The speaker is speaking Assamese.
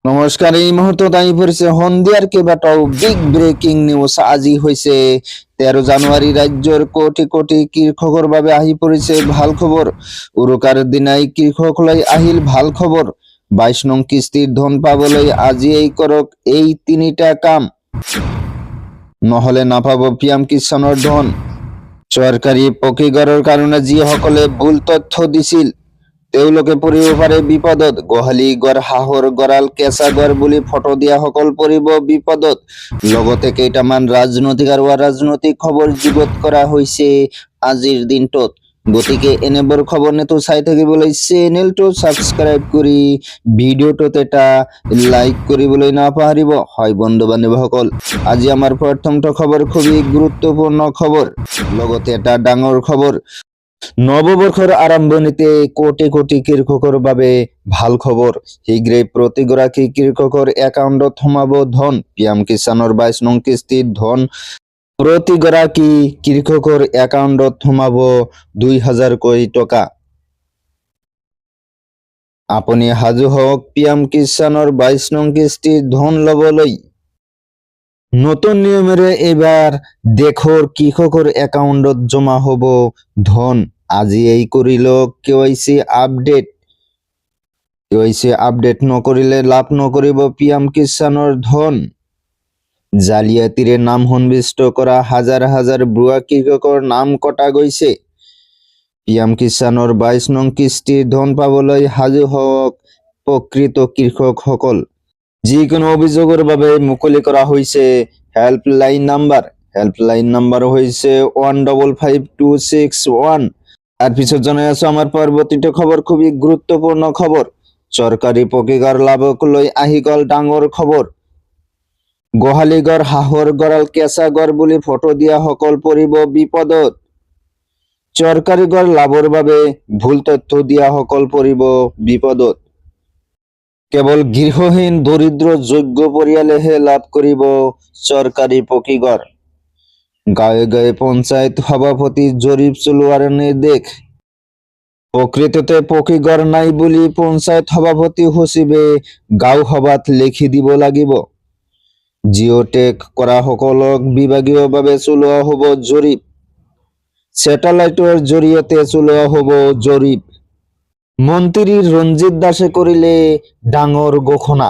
নমস্কাৰ, এই মুহূৰ্তত আহি পৰিছে সন্ধিয়াৰ কেইবাটাও বিগ ব্ৰেকিং নিউজ। আজি হৈছে 13 জানুৱাৰী। ৰাজ্যৰ কোটি কোটি কৃষকৰ বাবে আহি পৰিছে ভাল খবৰ। উৰুকাৰ দিনাই কৃষকলৈ আহিল ভাল খবৰ। 22 নং কিস্তিৰ ধন পাবলৈ আজিয়েই কৰক এই তিনিটা কাম, নহলে নাপাব পিএম কিষাণৰ ধন। চৰকাৰী পকীঘৰৰ কাৰণে যিসকলে ভুল তথ্য দিছিল তেওঁলোকে পৰিব পাৰে বিপদত। গোহালি ঘৰ, হাঁহৰ গঁৰাল, কেঁচা ঘৰ বুলি ফটো দিয়াসকল পৰিব বিপদত। লগতে কেইটামান ৰাজনৈতিক আৰু অৰাজনৈতিক খবৰ যুগুত কৰা হৈছে আজিৰ দিনটোত। গতিকে এনেবোৰ খবৰ নেতো চাই থাকিবলৈ চেনেলটো ছাবস্ক্ৰাইব কৰি ভিডিঅ'টোত এটা লাইক কৰিবলৈ নাপাহৰিব। হয় বন্ধু বান্ধৱীসকল, আজি আমাৰ প্ৰথমটো খবৰ খুবেই গুৰুত্বপূৰ্ণ খবৰ, লগতে এটা ডাঙৰ খবৰ। নৱবৰ্ষৰ আৰম্ভণিতে কোটি কোটি কৃষকৰ বাবে ভাল খবৰ। শীঘ্ৰেই প্ৰতিগৰাকী কৃষকৰ একাউণ্টত সোমাব ধন। পিএম কিষাণৰ 22 নং কিস্তিৰ ধন প্ৰতিগৰাকী কৃষকৰ একাউণ্টত সোমাব 2000কৈ টকা। আপুনি সাজু হওক পিএম কিষাণৰ 22 নং কিস্তিৰ ধন ল'বলৈ। নতুন নিয়মেৰে এইবাৰ দেশৰ কৃষকৰ একাউণ্টত জমা হ'ব ধন। আজিয়েই কৰি লওক কেৱাইচি আপডেট। কেৱাইচি আপডেট নকৰিলে লাভ নকৰিব পিএম কিষাণৰ ধন। জালিয়াতিৰে নাম সন্নিৱিষ্ট কৰা হাজাৰ হাজাৰ ভুৱা কৃষকৰ নাম কটা গৈছে। পিএম কিষাণৰ 22 নং কিস্তিৰ ধন পাবলৈ সাজু হওক প্ৰকৃত কৃষকসকল। যিকোনো অভিযোগৰ বাবে মুকলি কৰা হৈছে হেল্পলাইন নাম্বাৰ। হেল্পলাইন নাম্বাৰ হৈছে 155261। তাৰপিছত জনাই আছো আমাৰ পৰৱৰ্তীটো খবৰ, খুবেই গুৰুত্বপূৰ্ণ খবৰ। চৰকাৰী পকীঘৰ লাভক লৈ আহি গ'ল ডাঙৰ খবৰ। গোহালি ঘৰ, হাঁহৰ গঁৰাল, কেঁচা ঘৰ বুলি ফটো দিয়াসকল পৰিব বিপদত। চৰকাৰী ঘৰ লাভৰ বাবে ভুল তথ্য দিয়াসকল পৰিব বিপদত। কেৱল গৃহহীন দৰিদ্ৰ যোগ্য পৰিয়ালেহে লাভ কৰিব চৰকাৰী পকীঘৰ। গাঁৱে গাঁৱে পঞ্চায়ত সভাপতি জৰীপ চলোৱাৰ নিৰ্দেশ। প্ৰকৃততে পকীঘৰ নাই বুলি পঞ্চায়ত সভাপতি সচিবে গাঁও সভাত লিখি দিব লাগিব। জিঅ'টেক কৰাসকলক বিভাগীয়ভাৱে চলোৱা হ'ব জৰীপ। ছেটেলাইটৰ জৰিয়তে চলোৱা হ'ব জৰীপ। মন্ত্ৰী ৰঞ্জিত দাসে কৰিলে ডাঙৰ ঘোষণা।